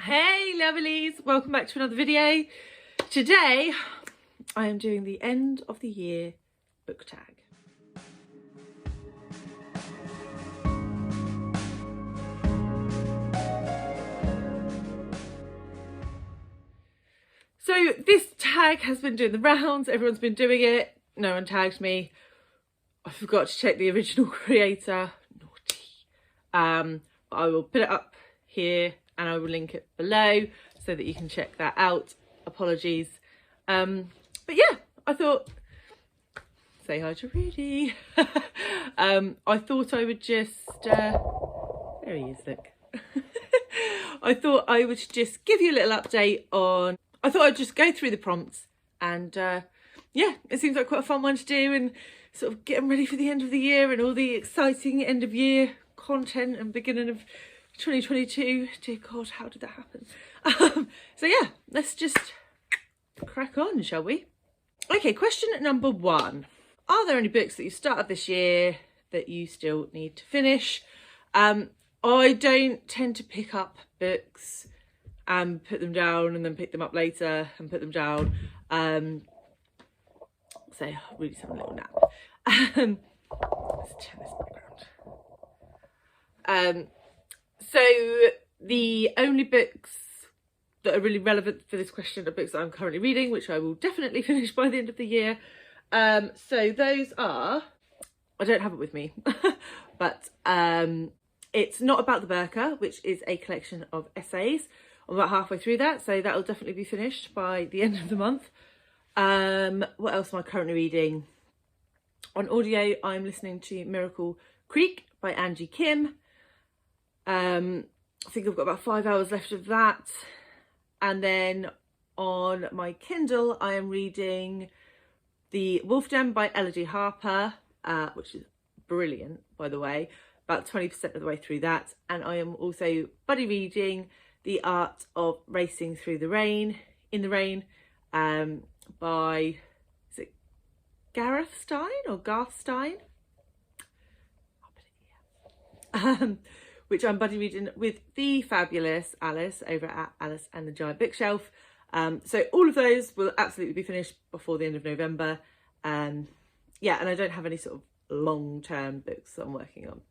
Hey lovelies, welcome back to another video. Today I am doing the end of the year book tag. So this tag has been doing the rounds, everyone's been doing it, no one tagged me. I forgot to check the original creator, naughty. But I will put it up here and I will link it below so that you can check that out. Apologies. But yeah, I thought, say hi to Rudy. I thought I would just, there he is, look. I thought I would just give you a little update on, I thought I'd just go through the prompts and yeah, it seems like quite a fun one to do and sort of getting ready for the end of the year and all the exciting end of year content and beginning of 2022. Dear God, how did that happen? So yeah, let's just crack on, shall we? Okay, question number 1. Are there any books that you started this year that you still need to finish? I don't tend to pick up books and put them down and then pick them up later and put them down. So I'll really have a little nap. Let's turn this background. So the only books that are really relevant for this question are books that I'm currently reading, which I will definitely finish by the end of the year. So those are, I don't have it with me, but it's Not About the Burqa, which is a collection of essays. I'm about halfway through that, so that'll definitely be finished by the end of the month. What else am I currently reading? On audio, I'm listening to Miracle Creek by Angie Kim. I think I've got about 5 hours left of that. And then on my Kindle, I am reading The Wolf Den by Elodie Harper, which is brilliant, by the way. About 20% of the way through that. And I am also buddy reading The Art of Racing Through the Rain, in the Rain, by, is it Garth Stein or Garth Stein? I'll put it here. Which I'm buddy reading with the fabulous Alice over at Alice and the Giant Bookshelf. So all of those will absolutely be finished before the end of November. Yeah, and I don't have any sort of long-term books that I'm working on.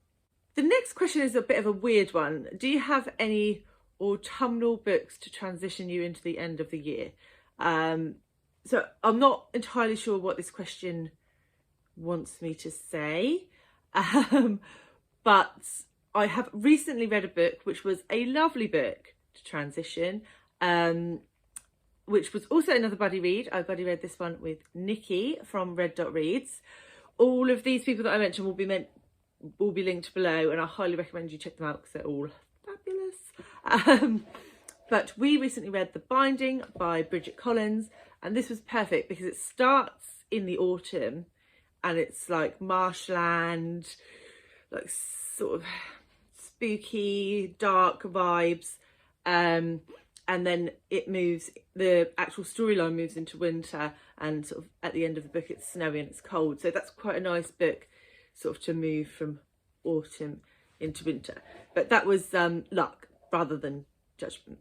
The next question is a bit of a weird one. Do you have any autumnal books to transition you into the end of the year? So I'm not entirely sure what this question wants me to say, but I have recently read a book which was a lovely book to transition, which was also another buddy read. I buddy read this one with Nikki from Red Dot Reads. All of these people that I mentioned will be linked below, and I highly recommend you check them out because they're all fabulous. But we recently read The Binding by Bridget Collins, and this was perfect because it starts in the autumn and it's like marshland, like sort of spooky, dark vibes, and then it moves, the actual storyline moves into winter, and sort of at the end of the book it's snowy and it's cold, so that's quite a nice book sort of to move from autumn into winter. But that was luck rather than judgment.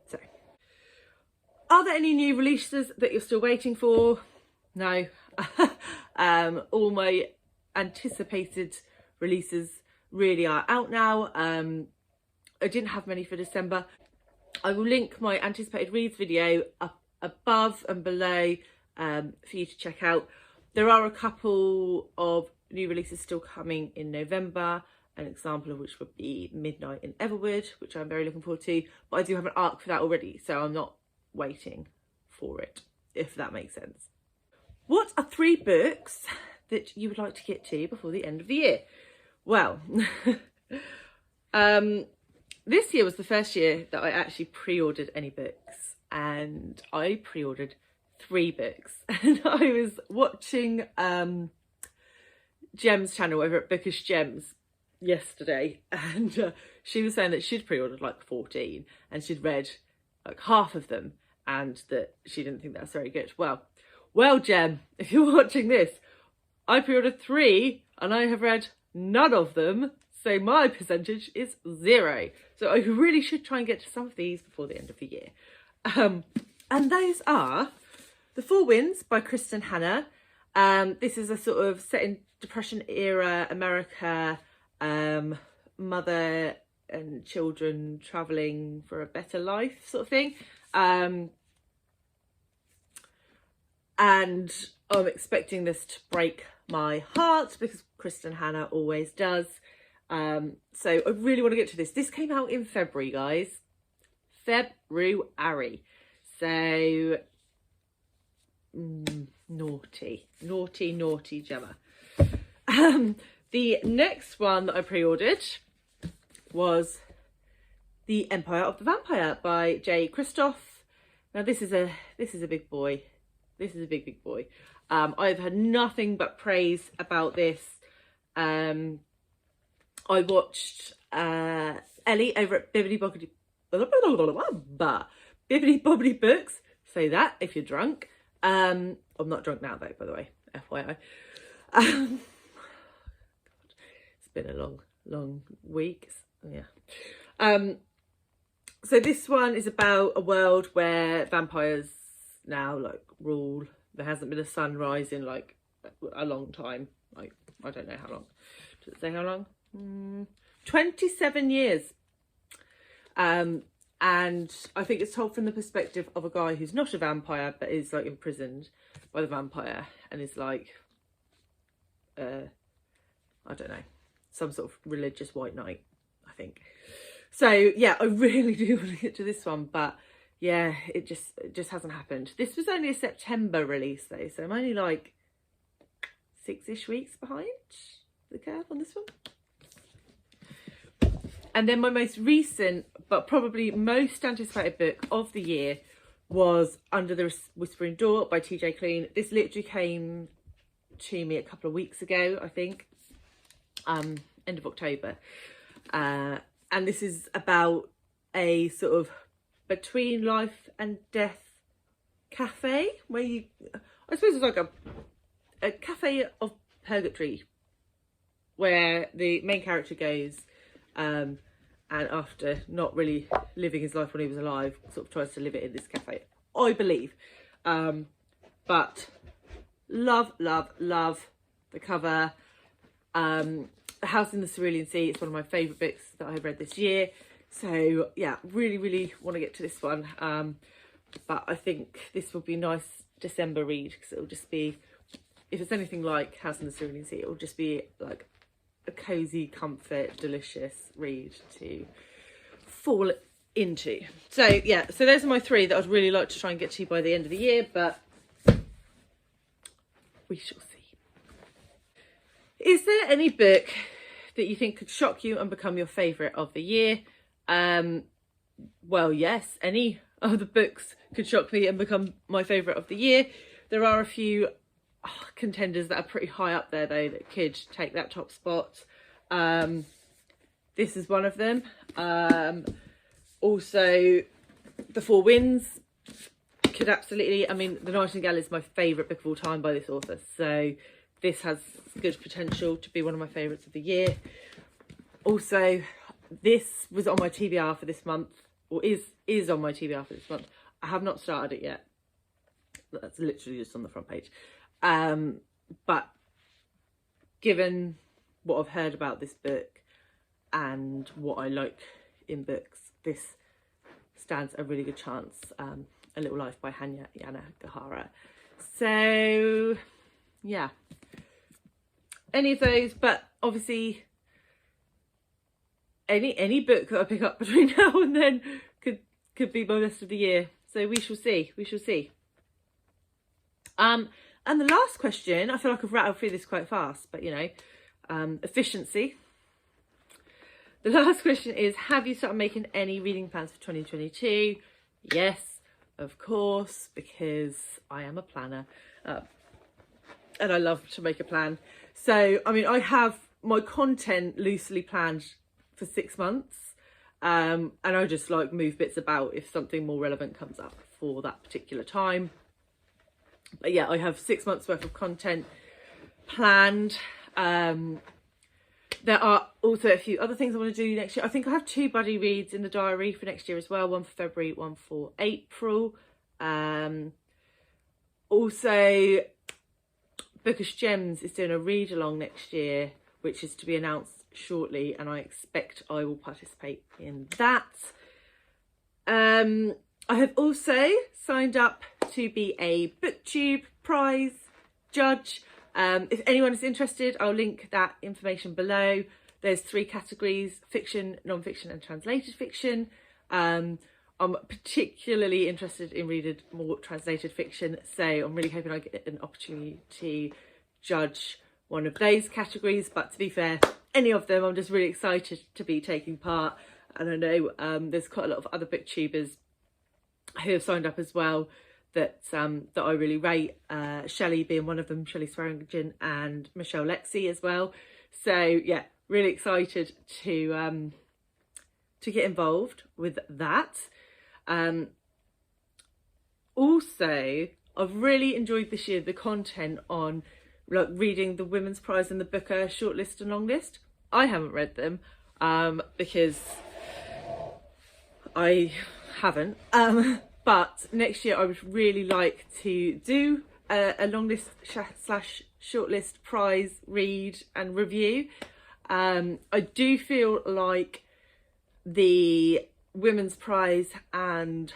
So are there any new releases that you're still waiting for? No. All my anticipated releases really are out now. I didn't have many for December. I will link my anticipated reads video up above and below for you to check out. There are a couple of new releases still coming in November, an example of which would be Midnight in Everwood, which I'm very looking forward to, but I do have an arc for that already, so I'm not waiting for it, if that makes sense. What are 3 books that you would like to get to before the end of the year? Well, this year was the first year that I actually pre-ordered any books, and I pre-ordered 3 books. And I was watching Gem's channel over at Bookish Gems yesterday, and she was saying that she'd pre-ordered like 14 and she'd read like half of them and that she didn't think that was very good. Well, Gem, if you're watching this, I pre-ordered 3 and I have read none of them So my percentage is 0. So I really should try and get to some of these before the end of the year. And those are The Four Winds by Kristin Hanya. This is a sort of set in Depression era America, mother and children travelling for a better life sort of thing. And I'm expecting this to break my heart because Kristin Hanya always does. So I really want to get to this. This came out in February, guys. February. So naughty Gemma. The next one that I pre-ordered was The Empire of the Vampire by Kristoff. Now this is a big boy. This is a big boy. I've had nothing but praise about this. I watched Ellie over at Bibbidi Bobbidi Books. Say that if you're drunk. I'm not drunk now though, by the way, FYI. It's been a long week. Yeah. So this one is about a world where vampires now like rule. There hasn't been a sunrise in like a long time. Like, I don't know how long. Does it say how long? 27 years. And I think it's told from the perspective of a guy who's not a vampire but is like imprisoned by the vampire and is like I don't know, some sort of religious white knight, I think. So yeah, I really do want to get to this one, but yeah, it just hasn't happened. This was only a September release though, so I'm only like 6-ish weeks behind the curve on this one. And then my most recent, but probably most anticipated book of the year was Under the Whispering Door by TJ Klune. This literally came to me a couple of weeks ago, I think, end of October. And this is about a sort of between life and death cafe, where you, I suppose it's like a cafe of purgatory, where the main character goes and after not really living his life when he was alive, sort of tries to live it in this cafe, I believe. But love the cover. The House in the Cerulean Sea, it's one of my favourite books that I've read this year. So yeah, really want to get to this one. But I think this will be a nice December read, because it'll just be, if it's anything like House in the Cerulean Sea, it'll just be like a cosy, comfort, delicious read to fall into. So yeah, so those are my 3 that I'd really like to try and get to by the end of the year, but we shall see. Is there any book that you think could shock you and become your favourite of the year? Well, yes, any of the books could shock me and become my favourite of the year. There are a few contenders that are pretty high up there though that could take that top spot. This is one of them. Also The Four Winds could absolutely, I mean, The Nightingale is my favourite book of all time by this author, so this has good potential to be one of my favourites of the year. Also, this was on my TBR for this month, or is on my TBR for this month. I have not started it yet. That's literally just on the front page. But given what I've heard about this book and what I like in books, this stands a really good chance. A Little Life by Hanya, Yanagihara. So yeah, any of those, but obviously any book that I pick up between now and then could be my best of the year. So we shall see. And the last question, I feel like I've rattled through this quite fast, but you know, efficiency. The last question is, have you started making any reading plans for 2022? Yes, of course, because I am a planner and I love to make a plan. So, I mean, I have my content loosely planned for 6 months, and I just like move bits about if something more relevant comes up for that particular time. But yeah, I have 6 months worth of content planned. there are also a few other things I want to do next year. I think I have 2 buddy reads in the diary for next year as well. One for February, one for April. Also, Bookish Gems is doing a read along next year, which is to be announced shortly, and I expect I will participate in that. I have also signed up to be a BookTube prize judge. If anyone is interested, I'll link that information below. There's 3 categories: fiction, non-fiction and translated fiction. I'm particularly interested in reading more translated fiction, so I'm really hoping I get an opportunity to judge one of those categories. But to be fair, any of them, I'm just really excited to be taking part. And I know there's quite a lot of other booktubers who have signed up as well that that I really rate. Shelley being one of them, Shelley Swearingen, and Michelle Lexi as well. So yeah, really excited to get involved with that. Also, I've really enjoyed this year the content on like reading the Women's Prize and the Booker shortlist and longlist. I haven't read them because I haven't. But next year I would really like to do a longlist slash shortlist prize read and review. I do feel like the Women's Prize and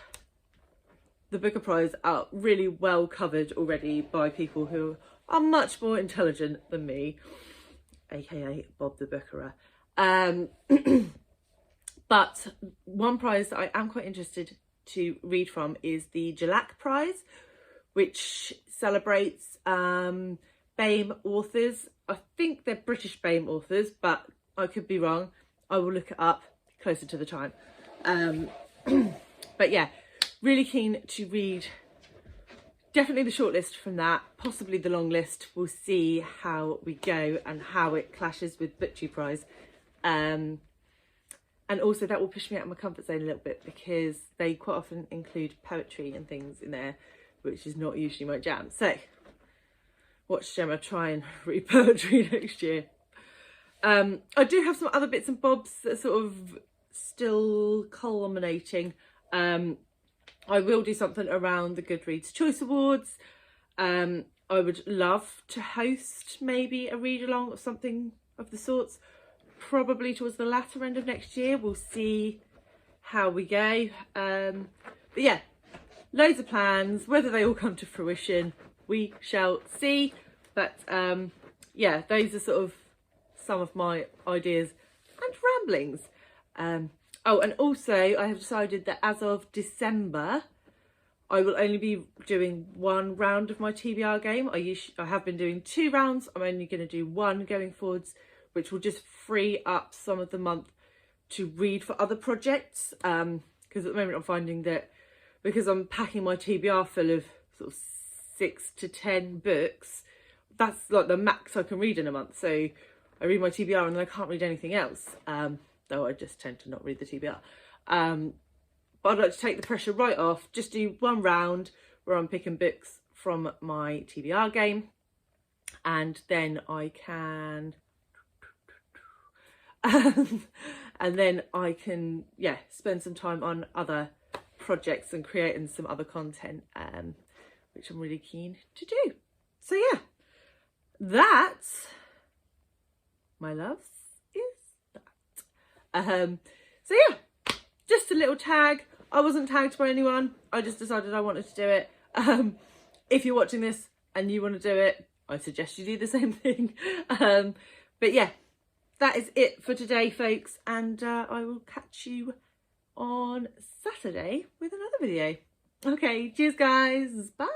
the Booker Prize are really well covered already by people who are much more intelligent than me, aka Bob the Bookerer. But one prize that I am quite interested to read from is the Jalak Prize, which celebrates BAME authors. I think they're British BAME authors, but I could be wrong. I will look it up closer to the time. But yeah, really keen to read definitely the shortlist from that, possibly the long list. We'll see how we go and how it clashes with BookTube Prize. And also that will push me out of my comfort zone a little bit, because they quite often include poetry and things in there, which is not usually my jam. So watch Gemma try and read poetry next year. I do have some other bits and bobs that are sort of still culminating. I will do something around the Goodreads Choice Awards. I would love to host maybe a read along or something of the sorts, probably towards the latter end of next year. We'll see how we go. But yeah, loads of plans. Whether they all come to fruition, we shall see. But yeah, those are sort of some of my ideas and ramblings. Oh, and also I have decided that as of December, I will only be doing 1 round of my TBR game. I have been doing 2 rounds. I'm only going to do 1 going forwards, which will just free up some of the month to read for other projects. Because at the moment I'm finding that because I'm packing my TBR full of sort of 6 to 10 books, that's like the max I can read in a month. So I read my TBR and then I can't read anything else. Though I just tend to not read the TBR. But I'd like to take the pressure right off, just do 1 round where I'm picking books from my TBR game, and then I can and then I can, yeah, spend some time on other projects and creating some other content, which I'm really keen to do. So yeah, that's, my loves, is that. So yeah, just a little tag. I wasn't tagged by anyone. I just decided I wanted to do it. If you're watching this and you want to do it, I suggest you do the same thing. But yeah, that is it for today, folks. And I will catch you on Saturday with another video. Okay, cheers guys. Bye.